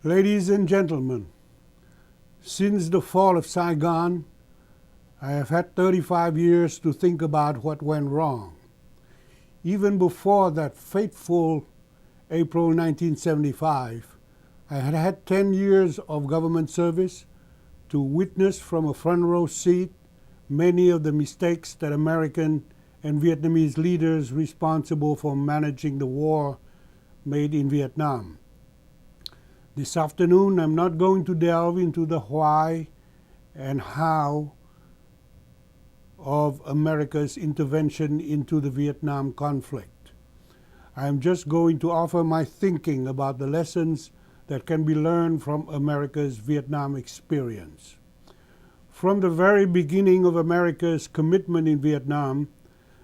Ladies and gentlemen, since the fall of Saigon, I have had 35 years to think about what went wrong. Even before that fateful April 1975, I had had 10 years of government service to witness from a front row seat many of the mistakes that American and Vietnamese leaders responsible for managing the war made in Vietnam. This afternoon, I'm not going to delve into the why and how of America's intervention into the Vietnam conflict. I am just going to offer my thinking about the lessons that can be learned from America's Vietnam experience. From the very beginning of America's commitment in Vietnam,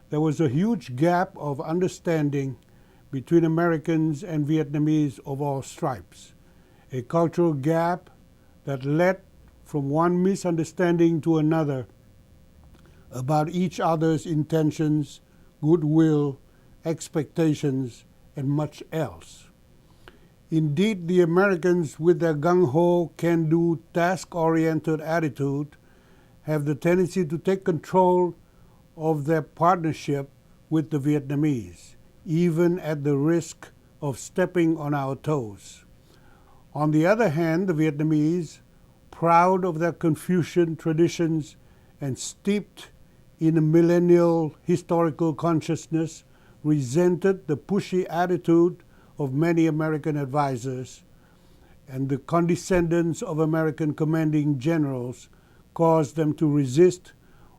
there was a huge gap of understanding between Americans and Vietnamese of all stripes. A cultural gap that led from one misunderstanding to another about each other's intentions, goodwill, expectations, and much else. Indeed, the Americans, with their gung-ho, can-do, task-oriented attitude, have the tendency to take control of their partnership with the Vietnamese, even at the risk of stepping on our toes. On the other hand, the Vietnamese, proud of their Confucian traditions and steeped in a millennial historical consciousness, resented the pushy attitude of many American advisors, and the condescendence of American commanding generals caused them to resist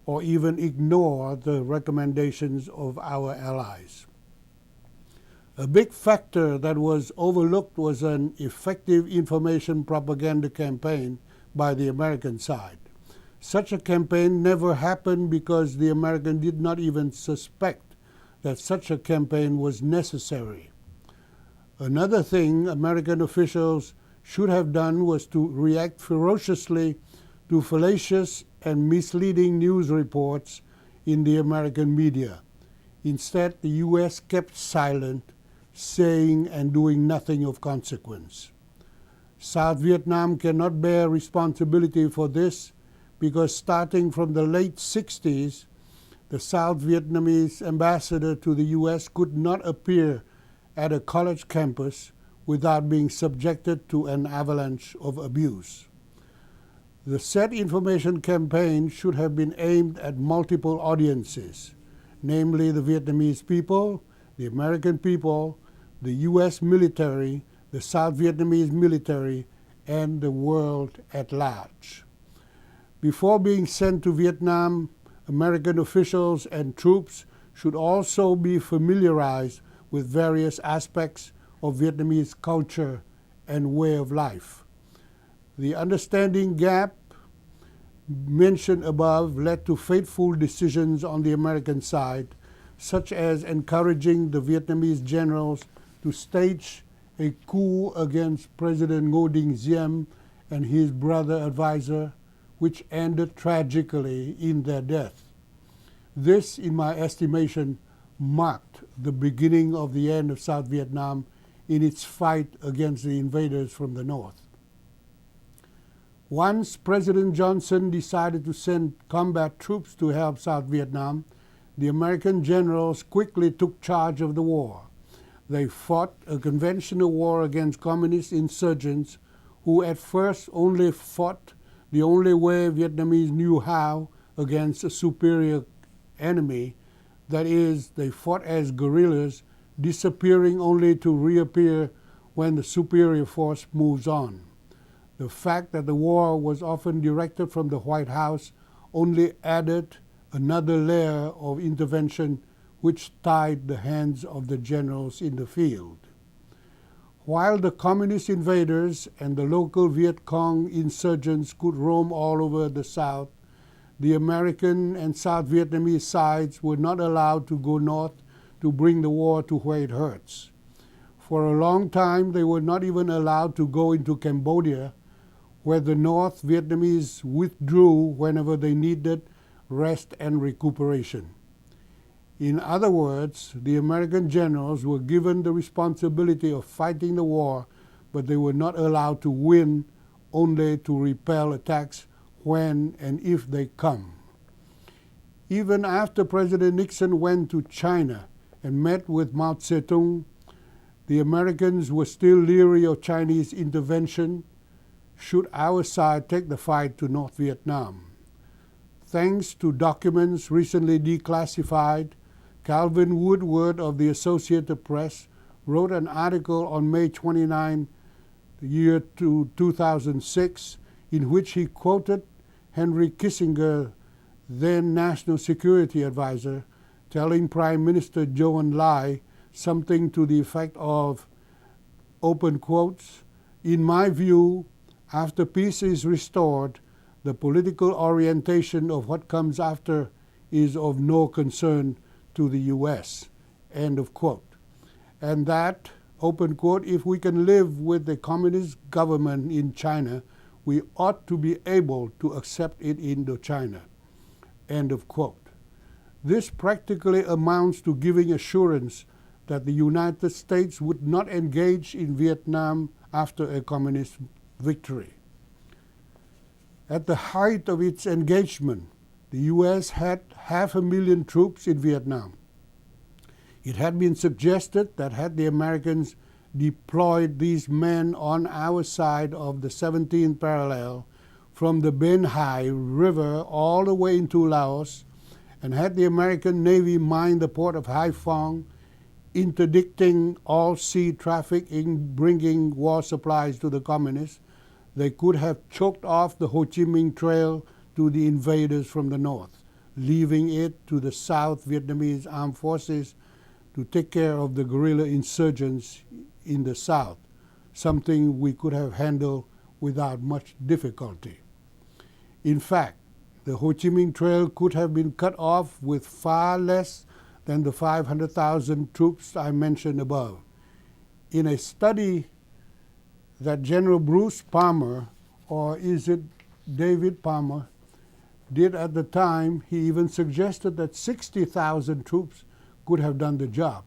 or even ignore the recommendations of our allies. A big factor that was overlooked was an effective information propaganda campaign by the American side. Such a campaign never happened because the Americans did not even suspect that such a campaign was necessary. Another thing American officials should have done was to react ferociously to fallacious and misleading news reports in the American media. Instead, the U.S. kept silent, saying and doing nothing of consequence. South Vietnam cannot bear responsibility for this because starting from the late 60s, the South Vietnamese ambassador to the U.S. could not appear at a college campus without being subjected to an avalanche of abuse. The said information campaign should have been aimed at multiple audiences, namely the Vietnamese people, the American people, the U.S. military, the South Vietnamese military, and the world at large. Before being sent to Vietnam, American officials and troops should also be familiarized with various aspects of Vietnamese culture and way of life. The understanding gap mentioned above led to fateful decisions on the American side, such as encouraging the Vietnamese generals to stage a coup against President Ngo Diem and his brother advisor, which ended tragically in their death. This, in my estimation, marked the beginning of the end of South Vietnam in its fight against the invaders from the north. Once President Johnson decided to send combat troops to help South Vietnam, the American generals quickly took charge of the war. They fought a conventional war against communist insurgents who at first only fought the only way Vietnamese knew how against a superior enemy. That is, they fought as guerrillas, disappearing only to reappear when the superior force moves on. The fact that the war was often directed from the White House only added another layer of intervention which tied the hands of the generals in the field. While the communist invaders and the local Viet Cong insurgents could roam all over the South, the American and South Vietnamese sides were not allowed to go north to bring the war to where it hurts. For a long time, they were not even allowed to go into Cambodia, where the North Vietnamese withdrew whenever they needed rest and recuperation. In other words, the American generals were given the responsibility of fighting the war but they were not allowed to win, only to repel attacks when and if they come. Even after President Nixon went to China and met with Mao Zedong, the Americans were still leery of Chinese intervention should our side take the fight to North Vietnam. Thanks to documents recently declassified, Calvin Woodward of the Associated Press wrote an article on May 29, the year 2006, in which he quoted Henry Kissinger, then National Security Advisor, telling Prime Minister Zhou Enlai something to the effect of, open quotes, "In my view, after peace is restored, the political orientation of what comes after is of no concern to the U.S., end of quote. And that, open quote, if we can live with the communist government in China, we ought to be able to accept it in Indochina, end of quote. This practically amounts to giving assurance that the United States would not engage in Vietnam after a communist victory. At the height of its engagement, the U.S. had 500,000 troops in Vietnam. It had been suggested that had the Americans deployed these men on our side of the 17th parallel from the Ben Hai River all the way into Laos, and had the American Navy mine the port of Haiphong, interdicting all sea traffic in bringing war supplies to the communists, they could have choked off the Ho Chi Minh Trail to the invaders from the north, leaving it to the South Vietnamese armed forces to take care of the guerrilla insurgents in the south, something we could have handled without much difficulty. In fact, the Ho Chi Minh Trail could have been cut off with far less than the 500,000 troops I mentioned above. In a study that General Bruce Palmer, or is it David Palmer, did at the time, he even suggested that 60,000 troops could have done the job.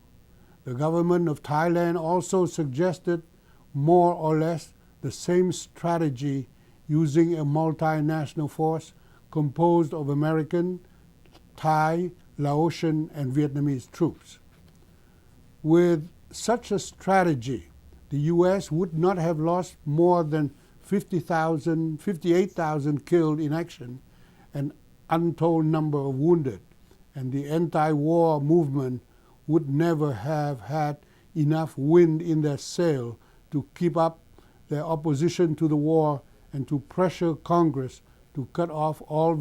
The government of Thailand also suggested more or less the same strategy, using a multinational force composed of American, Thai, Laotian, and Vietnamese troops. With such a strategy, the U.S. would not have lost more than 58,000 killed in action, an untold number of wounded, and the anti-war movement would never have had enough wind in their sail to keep up their opposition to the war and to pressure Congress to cut off all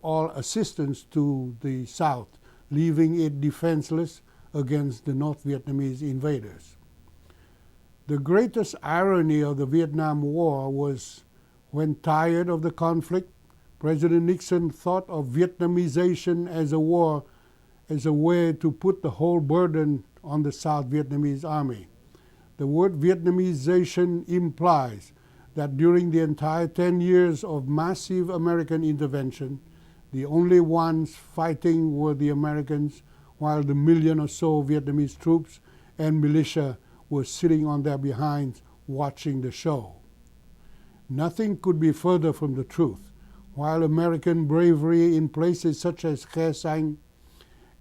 all assistance to the South, leaving it defenseless against the North Vietnamese invaders. The greatest irony of the Vietnam War was when, tired of the conflict, President Nixon thought of Vietnamization as a way to put the whole burden on the South Vietnamese army. The word Vietnamization implies that during the entire 10 years of massive American intervention, the only ones fighting were the Americans, while the million or so Vietnamese troops and militia were sitting on their behinds watching the show. Nothing could be further from the truth. While American bravery in places such as Khe Sanh,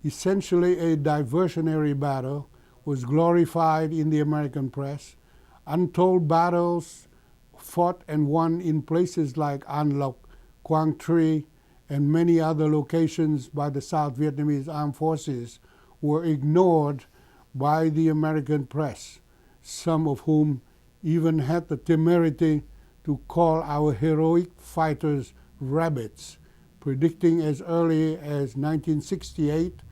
essentially a diversionary battle, was glorified in the American press, untold battles fought and won in places like An Loc, Quang Tri, and many other locations by the South Vietnamese armed forces were ignored by the American press, some of whom even had the temerity to call our heroic fighters rabbits, predicting as early as 1968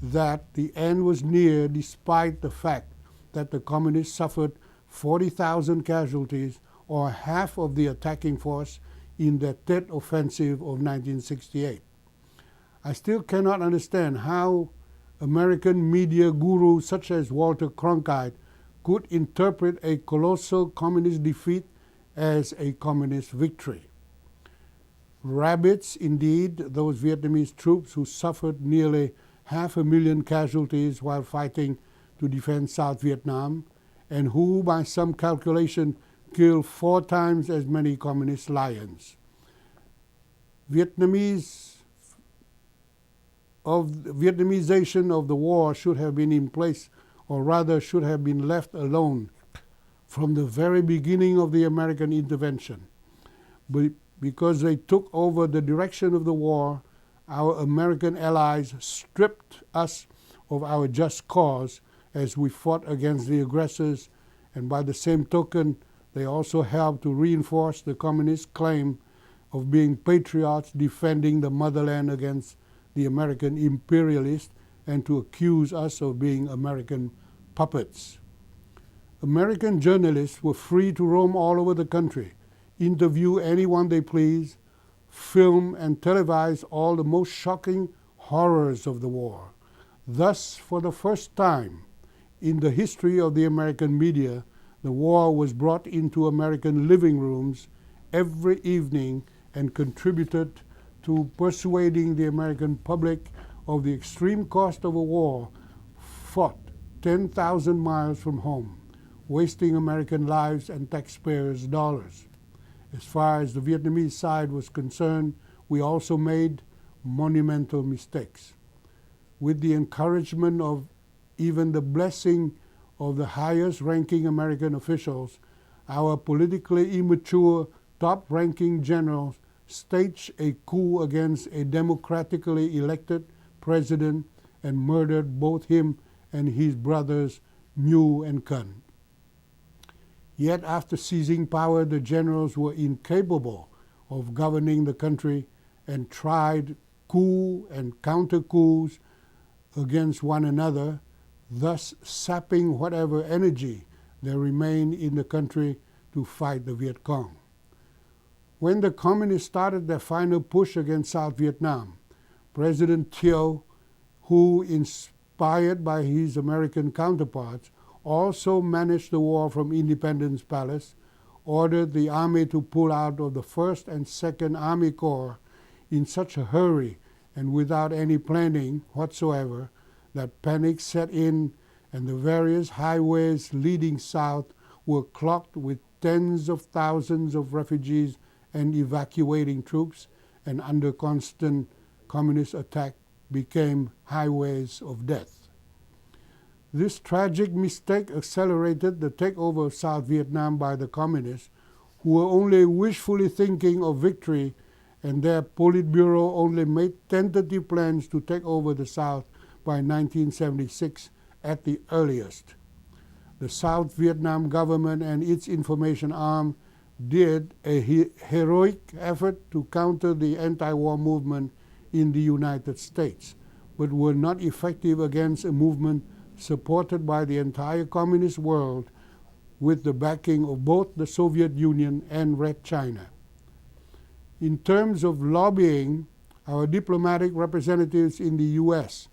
that the end was near, despite the fact that the communists suffered 40,000 casualties, or half of the attacking force, in the Tet Offensive of 1968. I still cannot understand how American media gurus such as Walter Cronkite could interpret a colossal communist defeat as a communist victory. Rabbits, indeed, those Vietnamese troops who suffered nearly 500,000 casualties while fighting to defend South Vietnam, and who, by some calculation, killed 4 times as many communist lions. Vietnamization of the war should have been in place, or rather should have been left alone from the very beginning of the American intervention. But because they took over the direction of the war, our American allies stripped us of our just cause as we fought against the aggressors, and by the same token, they also helped to reinforce the communist claim of being patriots defending the motherland against the American imperialists, and to accuse us of being American puppets. American journalists were free to roam all over the country, interview anyone they pleased, film and televise all the most shocking horrors of the war. Thus, for the first time in the history of the American media, the war was brought into American living rooms every evening and contributed to persuading the American public of the extreme cost of a war fought 10,000 miles from home, wasting American lives and taxpayers' dollars. As far as the Vietnamese side was concerned, we also made monumental mistakes. With the encouragement of even the blessing of the highest-ranking American officials, our politically immature, top-ranking generals staged a coup against a democratically elected president and murdered both him and his brothers, Nguyen and Ngoc. Yet after seizing power, the generals were incapable of governing the country and tried coup and counter-coups against one another, thus sapping whatever energy there remained in the country to fight the Viet Cong. When the communists started their final push against South Vietnam, President Thieu, who, inspired by his American counterparts, also managed the war from Independence Palace, ordered the army to pull out of the 1st and 2nd Army Corps in such a hurry and without any planning whatsoever that panic set in, and the various highways leading south were clogged with tens of thousands of refugees and evacuating troops, and under constant communist attack became highways of death. This tragic mistake accelerated the takeover of South Vietnam by the communists, who were only wishfully thinking of victory, and their Politburo only made tentative plans to take over the South by 1976 at the earliest. The South Vietnam government and its information arm did a heroic effort to counter the anti-war movement in the United States, but were not effective against a movement supported by the entire communist world with the backing of both the Soviet Union and Red China. In terms of lobbying, our diplomatic representatives in the U.S.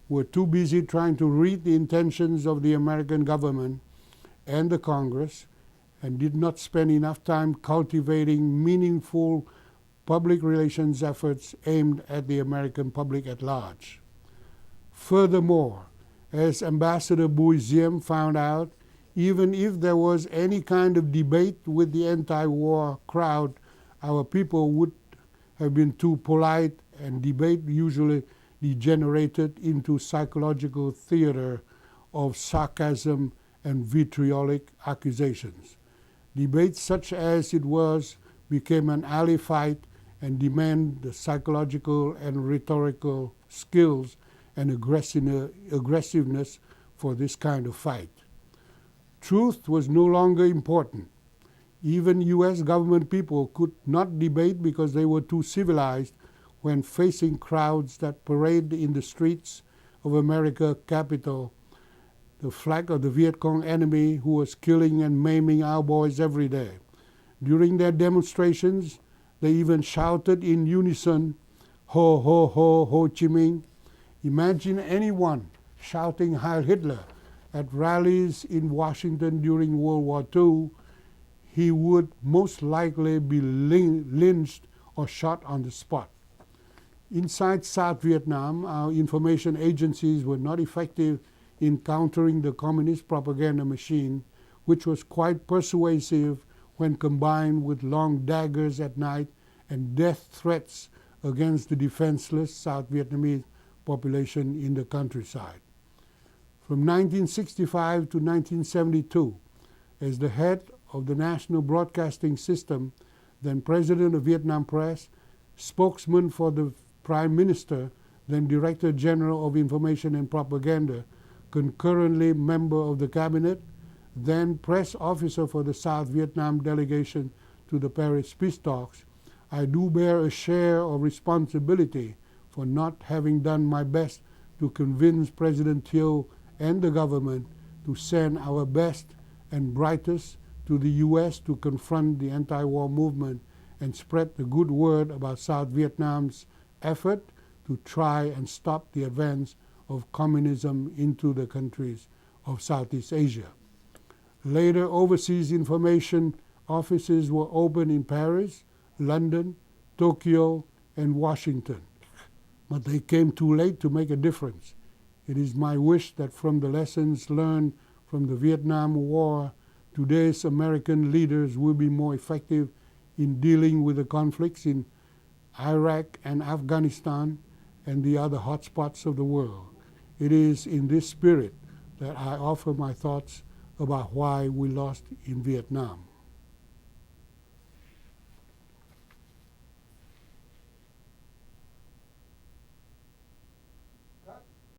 were too busy trying to read the intentions of the American government and the Congress, and did not spend enough time cultivating meaningful public relations efforts aimed at the American public at large. Furthermore, as Ambassador Bui Diem found out, even if there was any kind of debate with the anti-war crowd, our people would have been too polite, and debate usually degenerated into psychological theater of sarcasm and vitriolic accusations. Debate such as it was became an alley fight and demanded the psychological and rhetorical skills and aggressiveness for this kind of fight. Truth was no longer important. Even U.S. government people could not debate because they were too civilized when facing crowds that parade in the streets of America's capital the flag of the Viet Cong enemy, who was killing and maiming our boys every day. During their demonstrations, they even shouted in unison, "Ho, ho, ho, Ho Chi Minh." Imagine anyone shouting Heil Hitler at rallies in Washington during World War II. He would most likely be lynched or shot on the spot. Inside South Vietnam, our information agencies were not effective in countering the communist propaganda machine, which was quite persuasive when combined with long daggers at night and death threats against the defenseless South Vietnamese population in the countryside. From 1965 to 1972, as the head of the National Broadcasting System, then President of Vietnam Press, spokesman for the Prime Minister, then Director General of Information and Propaganda, concurrently member of the Cabinet, then press officer for the South Vietnam delegation to the Paris Peace Talks, I do bear a share of responsibility for not having done my best to convince President Thieu and the government to send our best and brightest to the U.S. to confront the anti-war movement and spread the good word about South Vietnam's effort to try and stop the advance of communism into the countries of Southeast Asia. Later, overseas information offices were opened in Paris, London, Tokyo, and Washington. But they came too late to make a difference. It is my wish that from the lessons learned from the Vietnam War, today's American leaders will be more effective in dealing with the conflicts in Iraq and Afghanistan and the other hotspots of the world. It is in this spirit that I offer my thoughts about why we lost in Vietnam.